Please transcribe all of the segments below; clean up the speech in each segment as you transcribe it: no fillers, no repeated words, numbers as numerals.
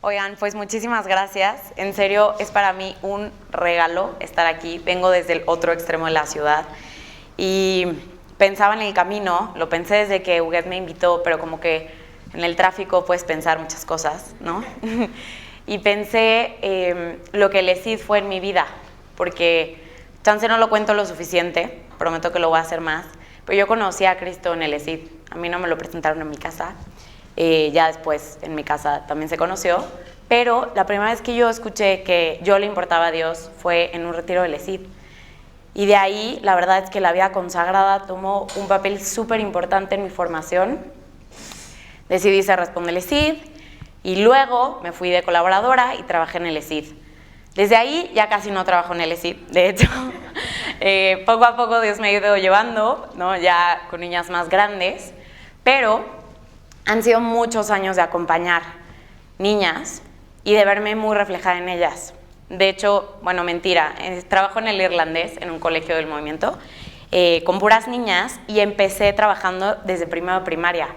Oigan, pues muchísimas gracias. En serio, es para mí un regalo estar aquí. Vengo desde el otro extremo de la ciudad y pensaba en el camino, lo pensé desde que Huguet me invitó, pero como que en el tráfico puedes pensar muchas cosas, ¿no? Y pensé lo que el ESID fue en mi vida, porque chance no lo cuento lo suficiente, prometo que lo voy a hacer más, pero yo conocí a Cristo en el ESID. A mí no me lo presentaron en mi casa. Ya después en mi casa también se conoció, pero la primera vez que yo escuché que yo le importaba a Dios fue en un retiro del ESID. Y de ahí, la verdad es que la vida consagrada tomó un papel súper importante en mi formación. Decidí ser Responde el ESID y luego me fui de colaboradora y trabajé en el ESID. Desde ahí ya casi no trabajo en el ESID, de hecho. Poco a poco Dios me ha ido llevando, ¿no? Ya con niñas más grandes, pero han sido muchos años de acompañar niñas y de verme muy reflejada en ellas. De hecho, bueno, mentira, trabajo en el Irlandés, en un colegio del movimiento, con puras niñas y empecé trabajando desde primero de primaria.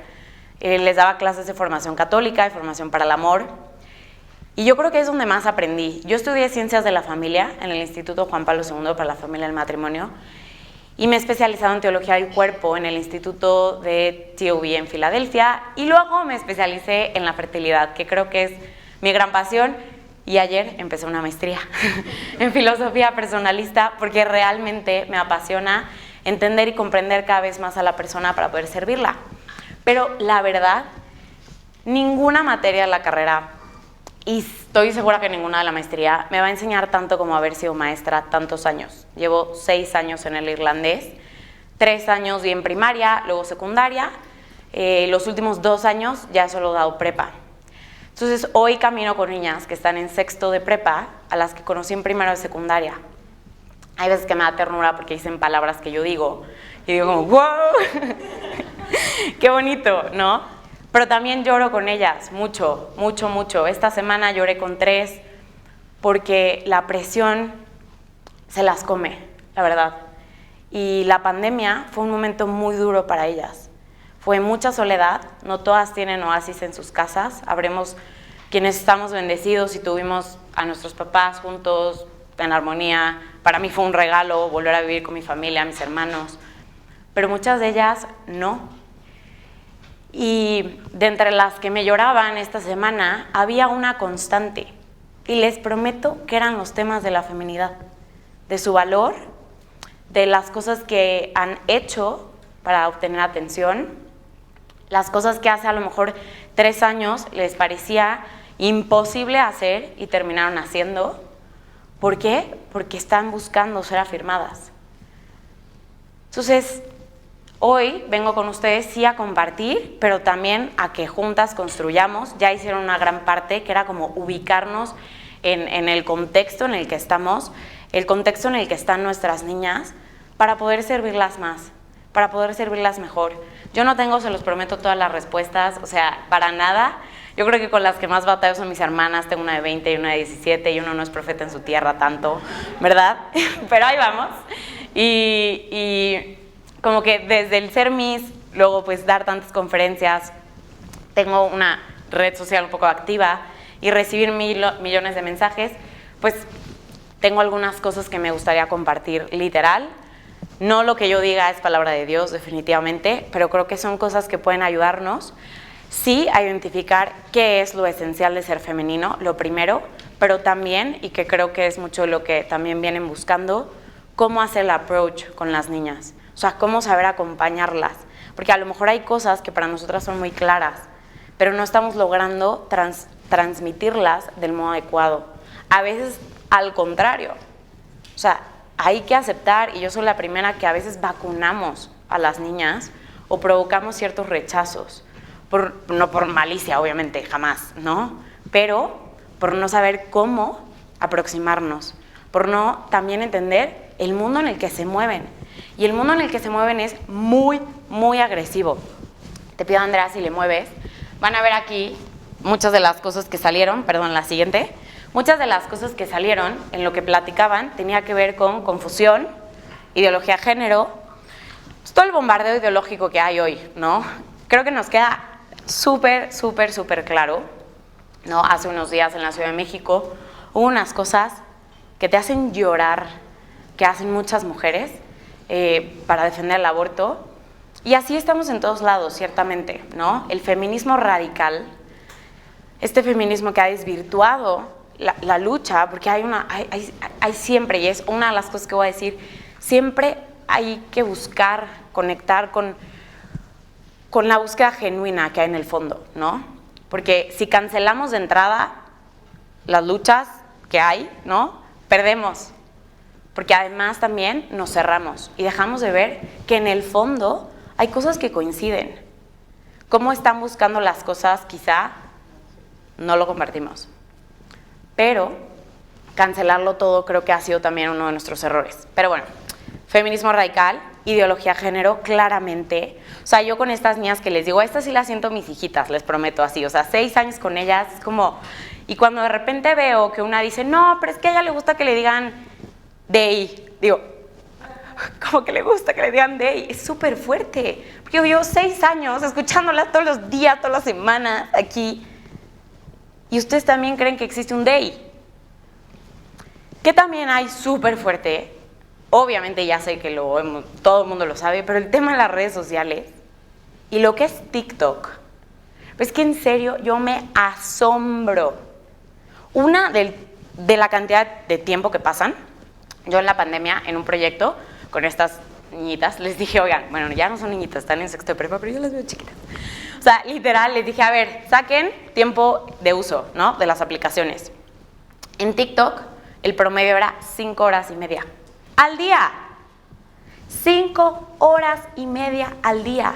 Les daba clases de formación católica, de formación para el amor, y yo creo que es donde más aprendí. Yo estudié Ciencias de la Familia en el Instituto Juan Pablo II para la Familia y el Matrimonio, y me he especializado en Teología del Cuerpo en el Instituto de TOB en Filadelfia, y luego me especialicé en la fertilidad, que creo que es mi gran pasión, y ayer empecé una maestría en Filosofía Personalista, porque realmente me apasiona entender y comprender cada vez más a la persona para poder servirla. Pero la verdad, ninguna materia de la carrera, y estoy segura que ninguna de la maestría, me va a enseñar tanto como haber sido maestra tantos años. Llevo 6 años en el Irlandés, 3 años y en primaria, luego secundaria, los últimos 2 años ya solo he dado prepa. Entonces hoy camino con niñas que están en sexto de prepa, a las que conocí en primero de secundaria. Hay veces que me da ternura porque dicen palabras que yo digo, y digo como, ¡wow! ¡Qué bonito!, ¿no? Pero también lloro con ellas, mucho, mucho, mucho. Esta semana lloré con 3 porque la presión se las come, la verdad. Y la pandemia fue un momento muy duro para ellas. Fue mucha soledad, no todas tienen oasis en sus casas. Habremos quienes estamos bendecidos y tuvimos a nuestros papás juntos, en armonía. Para mí fue un regalo volver a vivir con mi familia, mis hermanos. Pero muchas de ellas no. Y de entre las que me lloraban esta semana, había una constante. Y les prometo que eran los temas de la feminidad, de su valor, de las cosas que han hecho para obtener atención, las cosas que hace a lo mejor 3 años les parecía imposible hacer y terminaron haciendo. ¿Por qué? Porque están buscando ser afirmadas. Entonces, hoy vengo con ustedes sí a compartir, pero también a que juntas construyamos. Ya hicieron una gran parte, que era como ubicarnos en el contexto en el que estamos, el contexto en el que están nuestras niñas, para poder servirlas más, para poder servirlas mejor. Yo no tengo, se los prometo, todas las respuestas, o sea, para nada. Yo creo que con las que más batallo son mis hermanas, tengo una de 20 y una de 17, y uno no es profeta en su tierra tanto, ¿verdad? Pero ahí vamos. Y como que desde el ser Miss, luego pues dar tantas conferencias, tengo una red social un poco activa y recibir millones de mensajes, pues tengo algunas cosas que me gustaría compartir literal. No lo que yo diga es palabra de Dios, definitivamente, pero creo que son cosas que pueden ayudarnos, sí, a identificar qué es lo esencial de ser femenino, lo primero, pero también, y que creo que es mucho lo que también vienen buscando, cómo hacer el approach con las niñas. O sea, cómo saber acompañarlas. Porque a lo mejor hay cosas que para nosotras son muy claras, pero no estamos logrando transmitirlas del modo adecuado. A veces, al contrario. O sea, hay que aceptar, y yo soy la primera que a veces vacunamos a las niñas o provocamos ciertos rechazos. No por malicia, obviamente, jamás, ¿no? Pero por no saber cómo aproximarnos. Por no también entender el mundo en el que se mueven. Y el mundo en el que se mueven es muy, muy agresivo. Te pido, Andrea, si le mueves. Van a ver aquí muchas de las cosas que salieron, perdón, la siguiente. Muchas de las cosas que salieron en lo que platicaban tenía que ver con confusión, ideología de género, pues todo el bombardeo ideológico que hay hoy, ¿no? Creo que nos queda súper, súper, súper claro ¿no? Hace unos días en la Ciudad de México hubo unas cosas que te hacen llorar, que hacen muchas mujeres para defender el aborto. Y así estamos en todos lados, ciertamente, ¿no? El feminismo radical, este feminismo que ha desvirtuado la lucha, porque hay siempre, y es una de las cosas que voy a decir, siempre hay que buscar, conectar con la búsqueda genuina que hay en el fondo, ¿no? Porque si cancelamos de entrada las luchas que hay, ¿no? Perdemos. Porque además también nos cerramos y dejamos de ver que en el fondo hay cosas que coinciden. Cómo están buscando las cosas, quizá no lo compartimos. Pero cancelarlo todo creo que ha sido también uno de nuestros errores. Pero bueno, feminismo radical, ideología género, claramente. O sea, yo con estas niñas que les digo, estas sí las siento mis hijitas, les prometo así. O sea, 6 años con ellas, es como... Y cuando de repente veo que una dice, no, pero es que a ella le gusta que le digan they, digo, como que le gusta que le digan they, es súper fuerte. Porque yo llevo 6 años escuchándola todos los días, todas las semanas aquí. Y ustedes también creen que existe un they. Que también hay súper fuerte. Obviamente ya sé que todo el mundo lo sabe, pero el tema de las redes sociales y lo que es TikTok, pues que en serio yo me asombro. Una de la cantidad de tiempo que pasan. Yo en la pandemia, en un proyecto con estas niñitas, les dije, oigan, bueno, ya no son niñitas, están en sexto de prepa, pero yo las veo chiquitas. O sea, literal, les dije, a ver, saquen tiempo de uso, ¿no? De las aplicaciones. En TikTok, el promedio era 5 horas y media al día. 5 horas y media al día.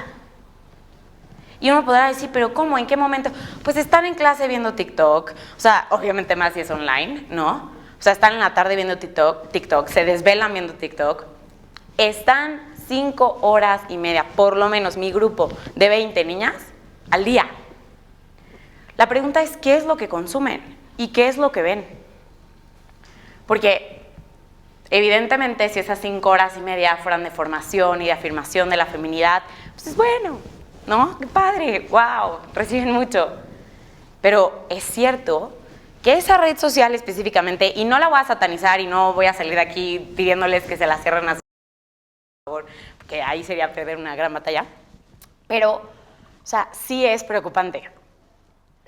Y uno podrá decir, ¿pero cómo? ¿En qué momento? Pues están en clase viendo TikTok. O sea, obviamente más si es online, ¿no? O sea, están en la tarde viendo TikTok, se desvelan viendo TikTok. Están 5 horas y media, por lo menos mi grupo de 20 niñas, al día. La pregunta es, ¿qué es lo que consumen? ¿Y qué es lo que ven? Porque evidentemente si esas 5 horas y media fueran de formación y de afirmación de la feminidad, pues es bueno, ¿no? ¡Qué padre! ¡Wow! Reciben mucho. Pero es cierto que esa red social específicamente, y no la voy a satanizar y no voy a salir de aquí pidiéndoles que se la cierren a su favor, porque ahí sería perder una gran batalla, pero, o sea, sí es preocupante.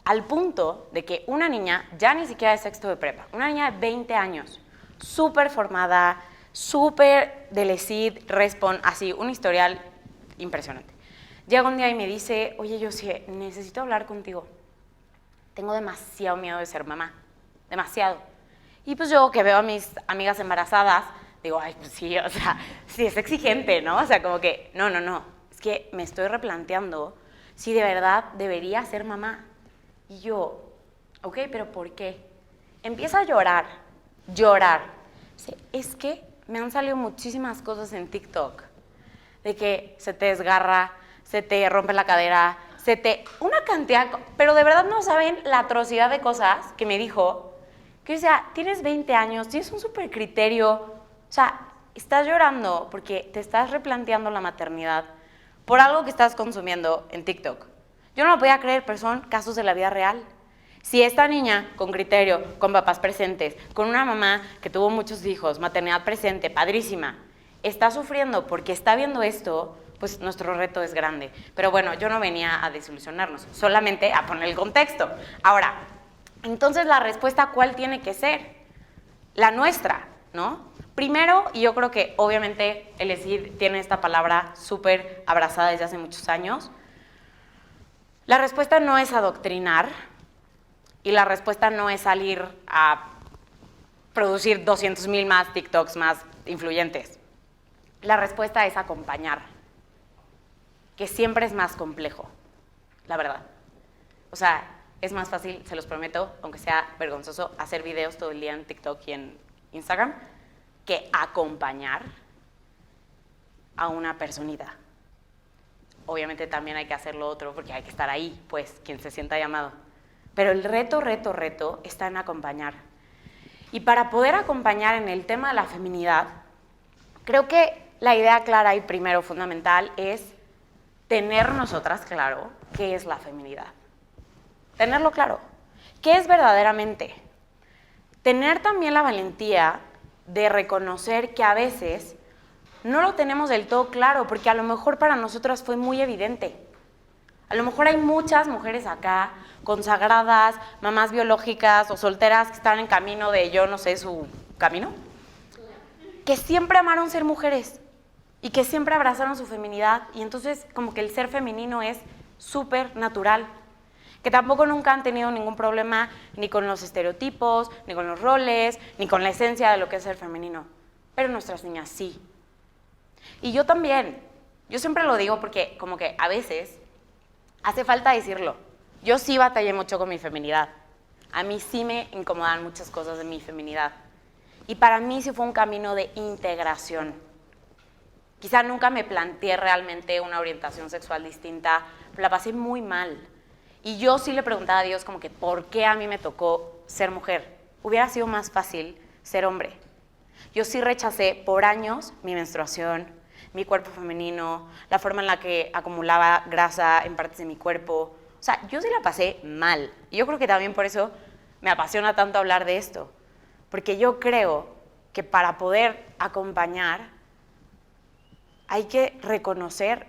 Al punto de que una niña, ya ni siquiera de sexto de prepa, una niña de 20 años, súper formada, súper del ESID, así, un historial impresionante. Llega un día y me dice, oye, yo sí, necesito hablar contigo. Tengo demasiado miedo de ser mamá, demasiado. Y pues yo que veo a mis amigas embarazadas, digo, ay, pues sí, o sea, sí es exigente, ¿no? O sea, como que, no, es que me estoy replanteando si de verdad debería ser mamá. Y yo, ok, pero ¿por qué? Empieza a llorar. Dice, es que me han salido muchísimas cosas en TikTok, de que se te desgarra, se te rompe la cadera, una cantidad, pero de verdad no saben la atrocidad de cosas que me dijo, que o sea, tienes 20 años, tienes un súper criterio, o sea, estás llorando porque te estás replanteando la maternidad por algo que estás consumiendo en TikTok. Yo no lo podía creer, pero son casos de la vida real. Si esta niña con criterio, con papás presentes, con una mamá que tuvo muchos hijos, maternidad presente, padrísima, está sufriendo porque está viendo esto, pues nuestro reto es grande. Pero bueno, yo no venía a desilusionarnos, solamente a poner el contexto. Ahora, entonces la respuesta, ¿cuál tiene que ser? La nuestra, ¿no? Primero, y yo creo que obviamente el ESID tiene esta palabra súper abrazada desde hace muchos años, la respuesta no es adoctrinar y la respuesta no es salir a producir 200,000 más TikToks más influyentes. La respuesta es acompañar, que siempre es más complejo, la verdad. O sea, es más fácil, se los prometo, aunque sea vergonzoso, hacer videos todo el día en TikTok y en Instagram, que acompañar a una personita. Obviamente también hay que hacer lo otro porque hay que estar ahí, pues, quien se sienta llamado. Pero el reto está en acompañar. Y para poder acompañar en el tema de la feminidad, creo que la idea clara y primero fundamental es tener nosotras claro qué es la feminidad. Tenerlo claro. ¿Qué es verdaderamente? Tener también la valentía de reconocer que a veces no lo tenemos del todo claro, porque a lo mejor para nosotras fue muy evidente. A lo mejor hay muchas mujeres acá, consagradas, mamás biológicas o solteras que están en camino de, yo no sé, su camino, que siempre amaron ser mujeres y que siempre abrazaron su feminidad, y entonces como que el ser femenino es súper natural, que tampoco nunca han tenido ningún problema ni con los estereotipos, ni con los roles, ni con la esencia de lo que es ser femenino, pero nuestras niñas sí. Y yo también, yo siempre lo digo porque como que a veces hace falta decirlo. Yo sí batallé mucho con mi feminidad. A mí sí me incomodan muchas cosas de mi feminidad. Y para mí sí fue un camino de integración. Quizá nunca me planteé realmente una orientación sexual distinta, pero la pasé muy mal. Y yo sí le preguntaba a Dios como que ¿por qué a mí me tocó ser mujer? Hubiera sido más fácil ser hombre. Yo sí rechacé por años mi menstruación, mi cuerpo femenino, la forma en la que acumulaba grasa en partes de mi cuerpo. O sea, yo sí la pasé mal. Y yo creo que también por eso me apasiona tanto hablar de esto. Porque yo creo que para poder acompañar hay que reconocer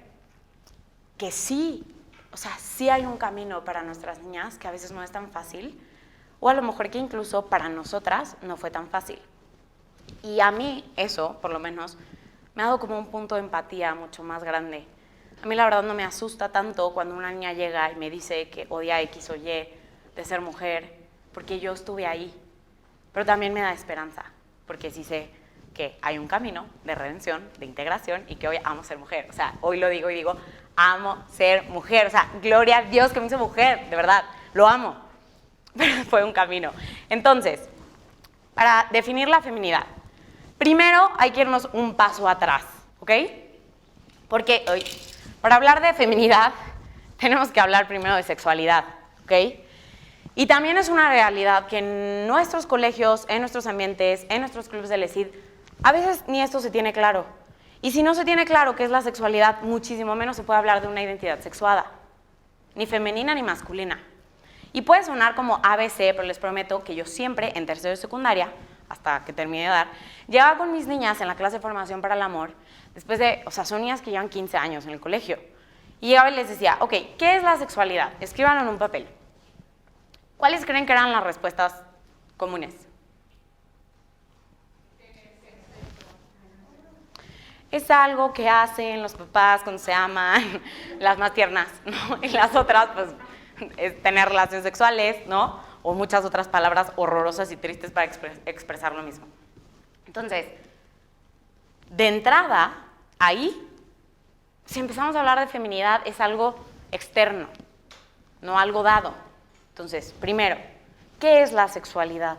que sí, o sea, sí hay un camino para nuestras niñas que a veces no es tan fácil, o a lo mejor que incluso para nosotras no fue tan fácil. Y a mí eso, por lo menos, me ha dado como un punto de empatía mucho más grande. A mí la verdad no me asusta tanto cuando una niña llega y me dice que odia X o Y de ser mujer, porque yo estuve ahí. Pero también me da esperanza, porque sí sé que hay un camino de redención, de integración, y que hoy amo ser mujer. O sea, hoy lo digo y digo, amo ser mujer. O sea, gloria a Dios que me hizo mujer, de verdad, lo amo. Pero fue un camino. Entonces, para definir la feminidad, primero hay que irnos un paso atrás, ¿ok? Porque hoy, para hablar de feminidad, tenemos que hablar primero de sexualidad, ¿ok? Y también es una realidad que en nuestros colegios, en nuestros ambientes, en nuestros clubes de LESID, a veces ni esto se tiene claro. Y si no se tiene claro qué es la sexualidad, muchísimo menos se puede hablar de una identidad sexuada, ni femenina ni masculina. Y puede sonar como ABC, pero les prometo que yo siempre, en tercero de secundaria, hasta que terminé de dar, llegaba con mis niñas en la clase de formación para el amor, después de, o sea, son niñas que llevan 15 años en el colegio, y llegaba y les decía, ok, ¿qué es la sexualidad? Escríbanlo en un papel. ¿Cuáles creen que eran las respuestas comunes? Es algo que hacen los papás cuando se aman, las más tiernas, ¿no? Y las otras, pues, es tener relaciones sexuales, ¿no? O muchas otras palabras horrorosas y tristes para expresar lo mismo. Entonces, de entrada, ahí, si empezamos a hablar de feminidad, es algo externo, no algo dado. Entonces, primero, ¿qué es la sexualidad?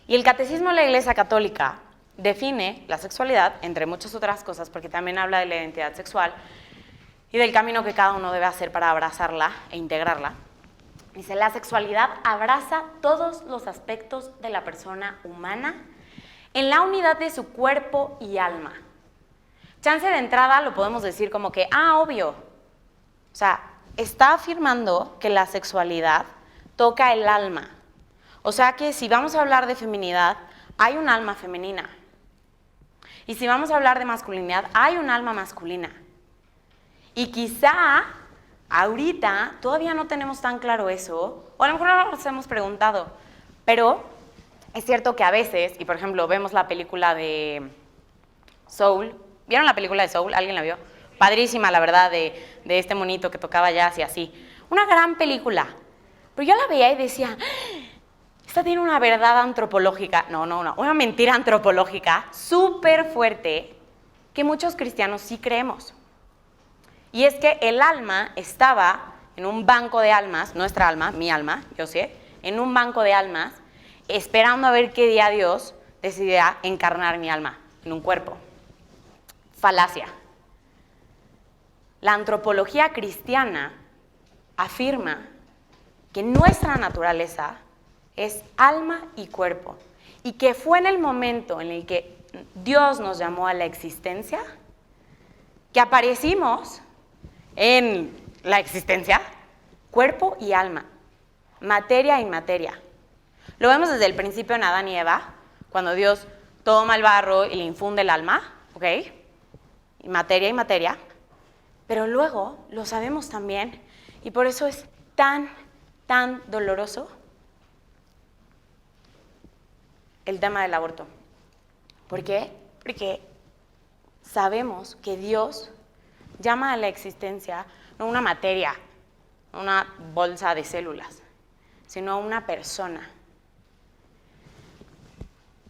Y el Catecismo de la Iglesia Católica define la sexualidad, entre muchas otras cosas, porque también habla de la identidad sexual y del camino que cada uno debe hacer para abrazarla e integrarla. Dice, la sexualidad abraza todos los aspectos de la persona humana en la unidad de su cuerpo y alma. Chance de entrada lo podemos decir como que, obvio. O sea, está afirmando que la sexualidad toca el alma. O sea que si vamos a hablar de feminidad, hay un alma femenina. Y si vamos a hablar de masculinidad, hay un alma masculina. Y quizá ahorita todavía no tenemos tan claro eso, o a lo mejor no nos hemos preguntado, pero es cierto que a veces, y por ejemplo vemos la película de Soul, ¿vieron la película de Soul? ¿Alguien la vio? Padrísima, la verdad, de este monito que tocaba jazz y así. Una gran película. Pero yo la veía y decía, esta tiene una verdad antropológica, una mentira antropológica súper fuerte que muchos cristianos sí creemos. Y es que el alma estaba en un banco de almas, nuestra alma, mi alma, yo sé, en un banco de almas, esperando a ver qué día Dios decidirá encarnar mi alma en un cuerpo. Falacia. La antropología cristiana afirma que nuestra naturaleza es alma y cuerpo, y que fue en el momento en el que Dios nos llamó a la existencia, que aparecimos en la existencia, cuerpo y alma. materia e inmateria. Lo vemos desde el principio en Adán y Eva, cuando Dios toma el barro y le infunde el alma, ¿ok? Y materia, pero luego lo sabemos también, y por eso es tan doloroso el tema del aborto. ¿Por qué? Porque sabemos que Dios llama a la existencia no una materia, una bolsa de células, sino una persona.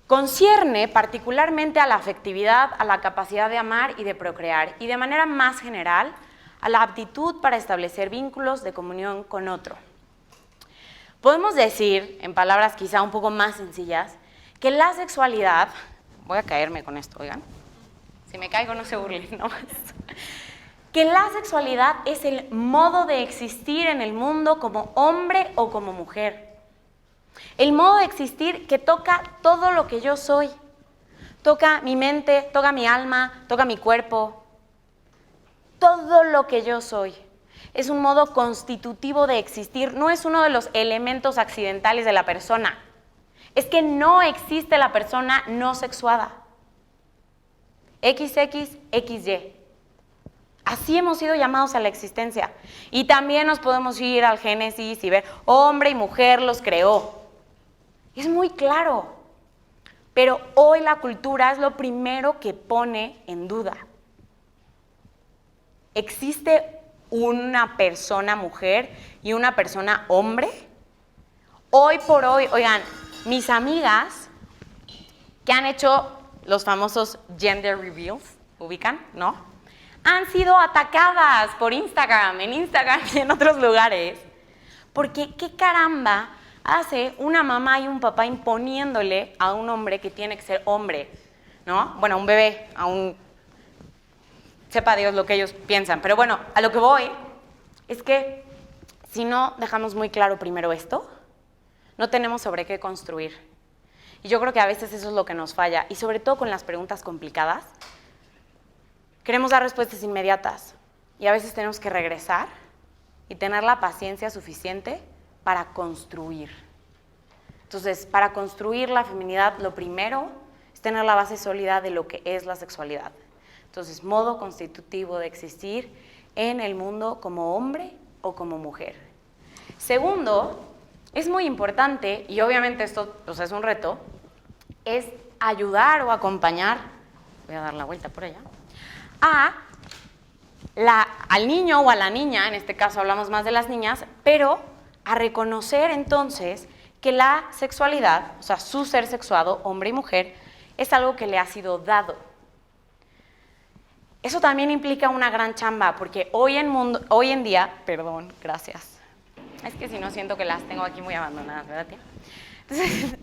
Concierne particularmente a la afectividad, a la capacidad de amar y de procrear, y de manera más general, a la aptitud para establecer vínculos de comunión con otro. Podemos decir, en palabras quizá un poco más sencillas, que la sexualidad, voy a caerme con esto, oigan, si me caigo no se burlen, ¿no? Que la sexualidad es el modo de existir en el mundo como hombre o como mujer. El modo de existir que toca todo lo que yo soy. Toca mi mente, toca mi alma, toca mi cuerpo. Todo lo que yo soy. Es un modo constitutivo de existir, no es uno de los elementos accidentales de la persona. Es que no existe la persona no sexuada. XX, XY. Así hemos sido llamados a la existencia. Y también nos podemos ir al Génesis y ver, hombre y mujer los creó. Es muy claro. Pero hoy la cultura es lo primero que pone en duda. ¿Existe una persona mujer y una persona hombre? Hoy por hoy, oigan, mis amigas que han hecho los famosos gender reveals, ¿ubican? ¿No? Han sido atacadas por Instagram, en Instagram y en otros lugares. Porque ¿qué caramba hace una mamá y un papá imponiéndole a un hombre que tiene que ser hombre? ¿No? Bueno, a un bebé, a un... sepa Dios lo que ellos piensan. Pero bueno, a lo que voy es que si no dejamos muy claro primero esto, no tenemos sobre qué construir. Y yo creo que a veces eso es lo que nos falla. Y sobre todo con las preguntas complicadas, queremos dar respuestas inmediatas. Y a veces tenemos que regresar y tener la paciencia suficiente para construir. Entonces, para construir la feminidad, lo primero es tener la base sólida de lo que es la sexualidad. Entonces, modo constitutivo de existir en el mundo como hombre o como mujer. Segundo, es muy importante, y obviamente esto es un reto, es ayudar o acompañar, voy a dar la vuelta por allá, al niño o a la niña, en este caso hablamos más de las niñas, pero a reconocer entonces que la sexualidad, o sea, su ser sexuado, hombre y mujer, es algo que le ha sido dado. Eso también implica una gran chamba, porque hoy en día, perdón, gracias. Es que si no siento que las tengo aquí muy abandonadas, ¿verdad, tía? Entonces,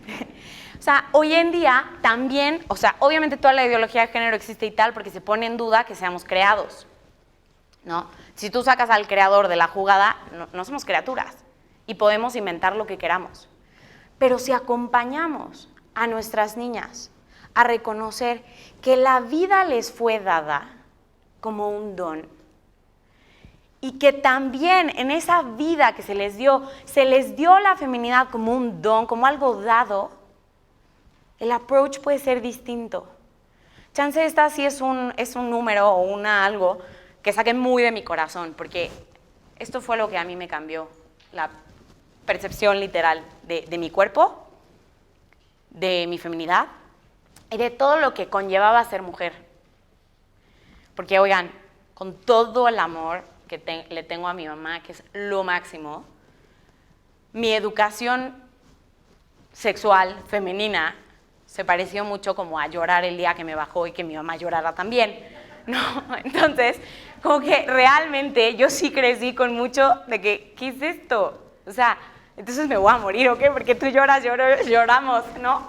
o sea, hoy en día también, o sea, obviamente toda la ideología de género existe y tal, porque se pone en duda que seamos creados, ¿no? Si tú sacas al creador de la jugada, no somos criaturas y podemos inventar lo que queramos. Pero si acompañamos a nuestras niñas a reconocer que la vida les fue dada como un don, y que también en esa vida que se les dio la feminidad como un don, como algo dado, el approach puede ser distinto. Chance esta sí es un número o algo que saqué muy de mi corazón, porque esto fue lo que a mí me cambió la percepción literal de mi cuerpo, de mi feminidad y de todo lo que conllevaba ser mujer. Porque, oigan, con todo el amor que le tengo a mi mamá, que es lo máximo, mi educación sexual femenina se pareció mucho como a llorar el día que me bajó y que mi mamá llorara también, ¿no? Entonces, como que realmente yo sí crecí con mucho de que, ¿qué es esto? O sea, entonces me voy a morir, ¿o qué? Porque tú lloras, lloramos, ¿no?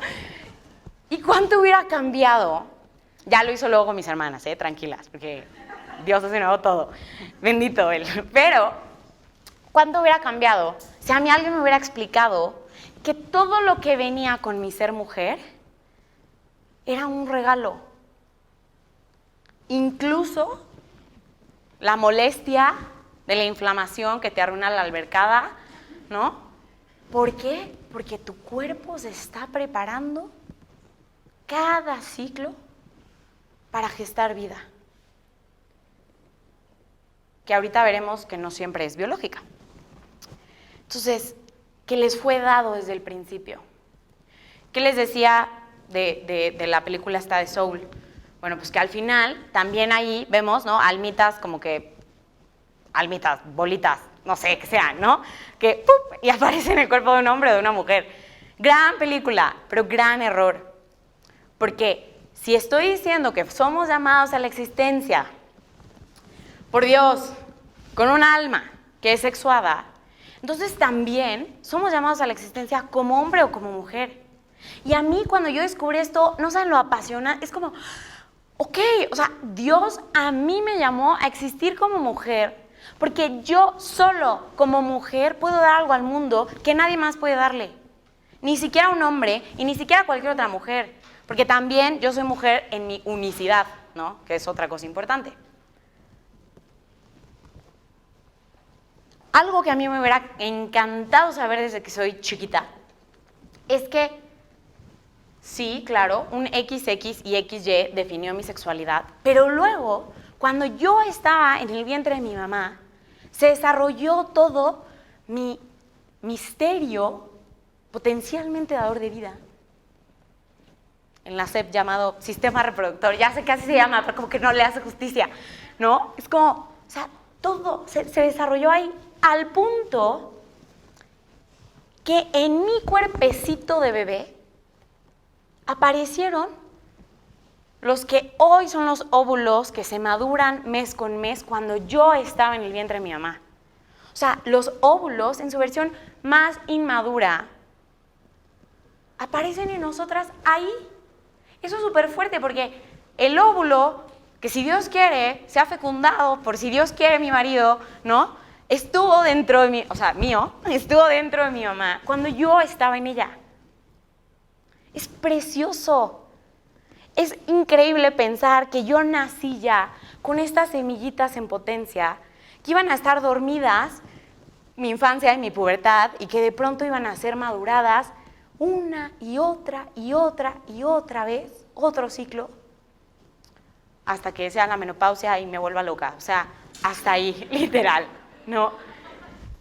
¿Y cuánto hubiera cambiado? Ya lo hizo luego con mis hermanas, tranquilas, porque Dios hace nuevo todo, bendito Él. Pero, ¿cuánto hubiera cambiado si a mí alguien me hubiera explicado que todo lo que venía con mi ser mujer era un regalo? Incluso la molestia de la inflamación que te arruina la albercada, ¿no? ¿Por qué? Porque tu cuerpo se está preparando cada ciclo para gestar vida. Que ahorita veremos que no siempre es biológica. Entonces, ¿qué les fue dado desde el principio? ¿Qué les decía de la película esta de Soul? Bueno, pues que al final también ahí vemos, ¿no? Almitas como que, almitas, bolitas, no sé, que sean, ¿no? Que ¡pup! Y aparece en el cuerpo de un hombre o de una mujer. Gran película, pero gran error. Porque si estoy diciendo que somos llamados a la existencia por Dios, con un alma que es sexuada, entonces también somos llamados a la existencia como hombre o como mujer. Y a mí cuando yo descubrí esto, no saben lo apasiona, es como, ok, o sea, Dios a mí me llamó a existir como mujer, porque yo solo como mujer puedo dar algo al mundo que nadie más puede darle. Ni siquiera un hombre y ni siquiera cualquier otra mujer, porque también yo soy mujer en mi unicidad, ¿no? Que es otra cosa importante. Algo que a mí me hubiera encantado saber desde que soy chiquita es que sí, claro, un XX y XY definió mi sexualidad, pero luego, cuando yo estaba en el vientre de mi mamá, se desarrolló todo mi misterio potencialmente dador de vida. En la SEP llamado sistema reproductor, ya sé que así se llama, pero como que no le hace justicia, ¿no? Es como, o sea, todo se desarrolló ahí al punto que en mi cuerpecito de bebé aparecieron los que hoy son los óvulos que se maduran mes con mes cuando yo estaba en el vientre de mi mamá. O sea, los óvulos en su versión más inmadura aparecen en nosotras ahí. Eso es súper fuerte porque el óvulo, que si Dios quiere, sea fecundado por si Dios quiere mi marido, ¿no? Estuvo dentro de mí, o sea, mío, estuvo dentro de mi mamá cuando yo estaba en ella. Es precioso. Es increíble pensar que yo nací ya con estas semillitas en potencia que iban a estar dormidas mi infancia y mi pubertad y que de pronto iban a ser maduradas una y otra y otra y otra vez, otro ciclo, hasta que sea la menopausia y me vuelva loca. O sea, hasta ahí, literal, ¿no?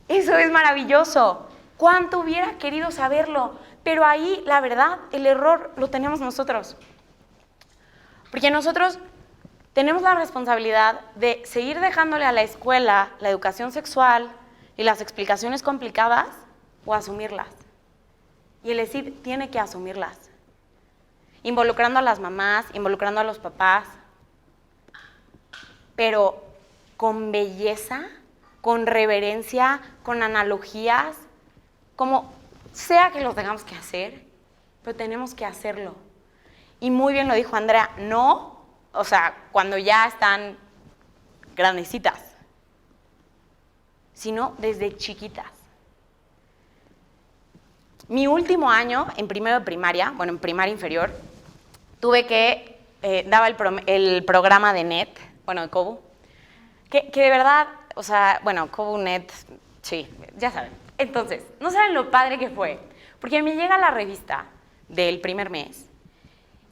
Eso es maravilloso. ¿Cuánto hubiera querido saberlo? Pero ahí, la verdad, el error lo tenemos nosotros. Porque nosotros tenemos la responsabilidad de seguir dejándole a la escuela la educación sexual y las explicaciones complicadas o asumirlas. Y el ESID tiene que asumirlas. Involucrando a las mamás, involucrando a los papás, pero con belleza, con reverencia, con analogías, como sea que lo tengamos que hacer, pero tenemos que hacerlo. Y muy bien lo dijo Andrea, no, o sea, cuando ya están grandecitas, sino desde chiquitas. Mi último año en primero de primaria, bueno, en primaria inferior, tuve que, daba el programa de NET, bueno, de COBU, que de verdad, o sea, bueno, COBU, NET, sí, ya saben. Entonces, no saben lo padre que fue, porque me llega la revista del primer mes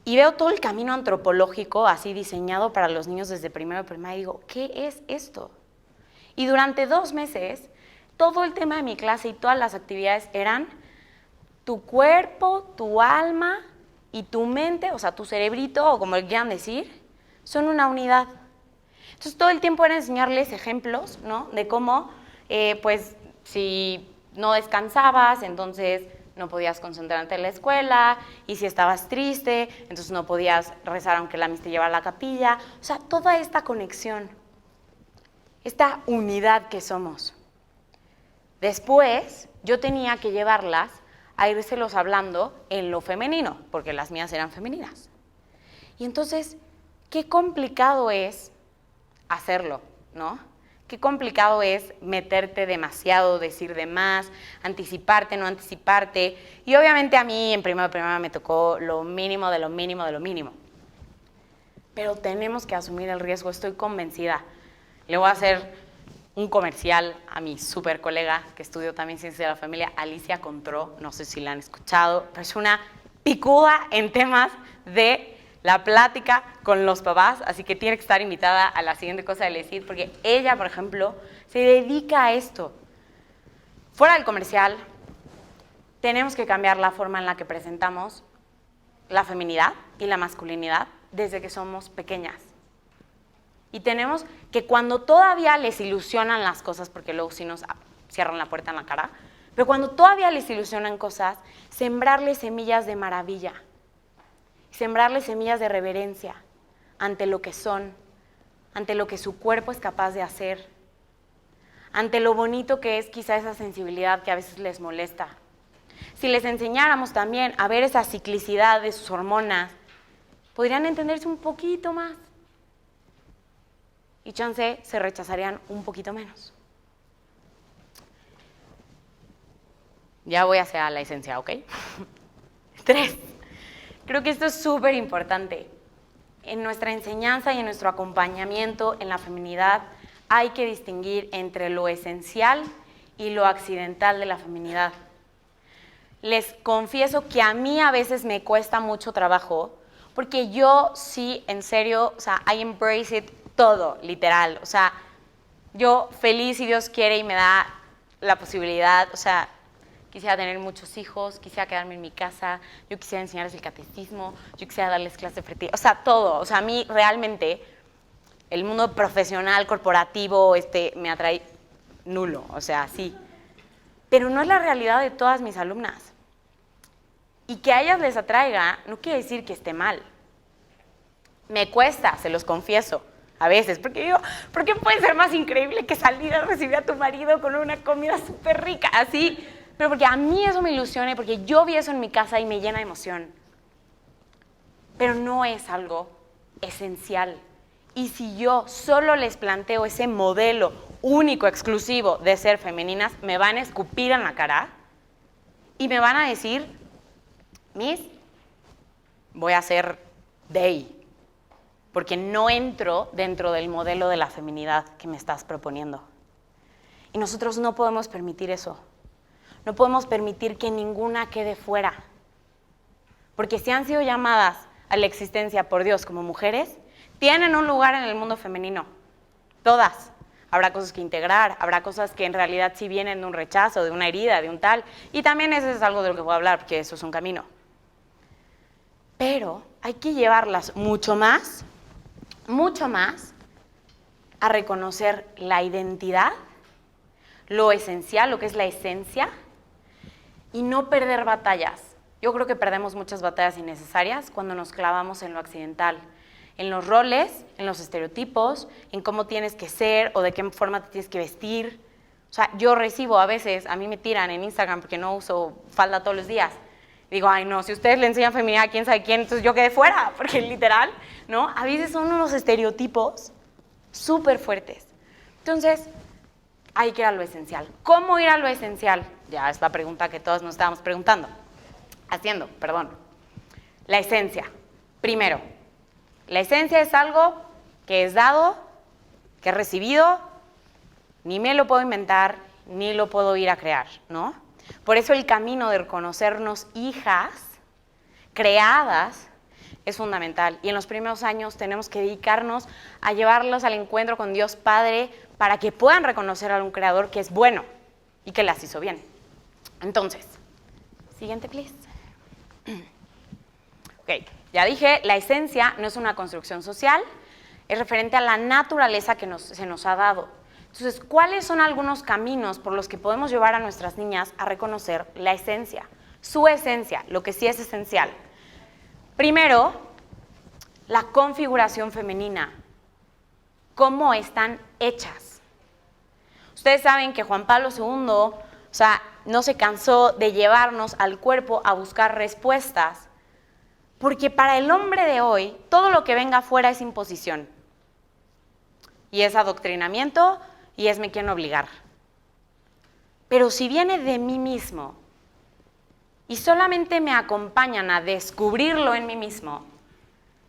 y veo todo el camino antropológico así diseñado para los niños desde primero de primaria y digo, ¿qué es esto? Y durante 2 meses, todo el tema de mi clase y todas las actividades eran tu cuerpo, tu alma y tu mente, o sea, tu cerebrito, o como le quieran decir, son una unidad. Entonces, todo el tiempo era enseñarles ejemplos, ¿no? De cómo, pues, si no descansabas, entonces no podías concentrarte en la escuela, y si estabas triste, entonces no podías rezar aunque la misa te llevara a la capilla. O sea, toda esta conexión, esta unidad que somos. Después, yo tenía que llevarlas a irselos hablando en lo femenino, porque las mías eran femeninas. Y entonces, qué complicado es hacerlo, ¿no? Qué complicado es meterte demasiado, decir de más, anticiparte, no anticiparte. Y obviamente a mí en primero de primaria me tocó lo mínimo de lo mínimo de lo mínimo. Pero tenemos que asumir el riesgo, estoy convencida. Le voy a hacer un comercial a mi super colega que estudió también Ciencias de la Familia, Alicia Contró, no sé si la han escuchado, pero es una picuda en temas de la plática con los papás, así que tiene que estar invitada a la siguiente cosa de decir, porque ella, por ejemplo, se dedica a esto. Fuera del comercial, tenemos que cambiar la forma en la que presentamos la feminidad y la masculinidad desde que somos pequeñas. Y tenemos que cuando todavía les ilusionan las cosas, porque luego sí nos cierran la puerta en la cara, pero cuando todavía les ilusionan cosas, sembrarles semillas de maravilla, sembrarles semillas de reverencia ante lo que son, ante lo que su cuerpo es capaz de hacer, ante lo bonito que es quizá esa sensibilidad que a veces les molesta. Si les enseñáramos también a ver esa ciclicidad de sus hormonas, podrían entenderse un poquito más y chance se rechazarían un poquito menos. Ya voy hacia la esencia, ¿ok? 3. Creo que esto es súper importante. En nuestra enseñanza y en nuestro acompañamiento en la feminidad hay que distinguir entre lo esencial y lo accidental de la feminidad. Les confieso que a mí a veces me cuesta mucho trabajo, porque yo sí, en serio, o sea, I embrace it todo, literal. O sea, yo feliz si Dios quiere y me da la posibilidad, o sea, quisiera tener muchos hijos, quisiera quedarme en mi casa, yo quisiera enseñarles el catecismo, yo quisiera darles clases de fertilidad, o sea, todo. O sea, a mí realmente el mundo profesional, corporativo, me atrae nulo, o sea, sí. Pero no es la realidad de todas mis alumnas. Y que a ellas les atraiga no quiere decir que esté mal. Me cuesta, se los confieso, a veces, porque digo, ¿por qué puede ser más increíble que salir a recibir a tu marido con una comida súper rica? Así, pero porque a mí eso me ilusiona, porque yo vi eso en mi casa y me llena de emoción. Pero no es algo esencial. Y si yo solo les planteo ese modelo único, exclusivo de ser femeninas, me van a escupir en la cara y me van a decir, Miss, voy a ser they, porque no entro dentro del modelo de la feminidad que me estás proponiendo. Y nosotros no podemos permitir eso. No podemos permitir que ninguna quede fuera. Porque si han sido llamadas a la existencia por Dios como mujeres, tienen un lugar en el mundo femenino. Todas. Habrá cosas que integrar, habrá cosas que en realidad sí vienen de un rechazo, de una herida, de un tal. Y también eso es algo de lo que voy a hablar, porque eso es un camino. Pero hay que llevarlas mucho más a reconocer la identidad, lo esencial, lo que es la esencia, y no perder batallas. Yo creo que perdemos muchas batallas innecesarias cuando nos clavamos en lo accidental, en los roles, en los estereotipos, en cómo tienes que ser o de qué forma te tienes que vestir. O sea, yo recibo a veces, a mí me tiran en Instagram porque no uso falda todos los días. Digo, ay no, si ustedes le enseñan feminidad a quién sabe quién, entonces yo quedé fuera, porque literal, ¿no? A veces son unos estereotipos súper fuertes. Entonces, hay que ir a lo esencial. ¿Cómo ir a lo esencial? Ya es la pregunta que todos nos estábamos preguntando. La esencia. Primero, la esencia es algo que es dado, que es recibido, ni me lo puedo inventar, ni lo puedo ir a crear, ¿no? Por eso el camino de reconocernos hijas creadas es fundamental. Y en los primeros años tenemos que dedicarnos a llevarlos al encuentro con Dios Padre para que puedan reconocer a un creador que es bueno y que las hizo bien. Entonces, siguiente, please. Ok, ya dije, la esencia no es una construcción social, es referente a la naturaleza que se nos ha dado. Entonces, ¿cuáles son algunos caminos por los que podemos llevar a nuestras niñas a reconocer la esencia? Su esencia, lo que sí es esencial. Primero, la configuración femenina. ¿Cómo están hechas? Ustedes saben que Juan Pablo II, no se cansó de llevarnos al cuerpo a buscar respuestas, porque para el hombre de hoy, todo lo que venga afuera es imposición. Y es adoctrinamiento, y es me quieren obligar. Pero si viene de mí mismo y solamente me acompañan a descubrirlo en mí mismo,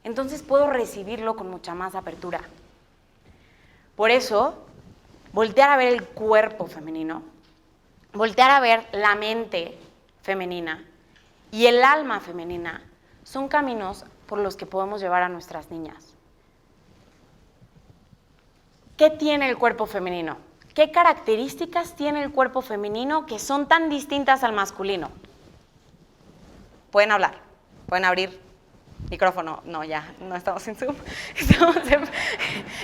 entonces puedo recibirlo con mucha más apertura. Por eso, voltear a ver el cuerpo femenino, voltear a ver la mente femenina y el alma femenina, son caminos por los que podemos llevar a nuestras niñas. ¿Qué tiene el cuerpo femenino? ¿Qué características tiene el cuerpo femenino que son tan distintas al masculino? Pueden hablar, pueden abrir micrófono. No, ya, no estamos en Zoom.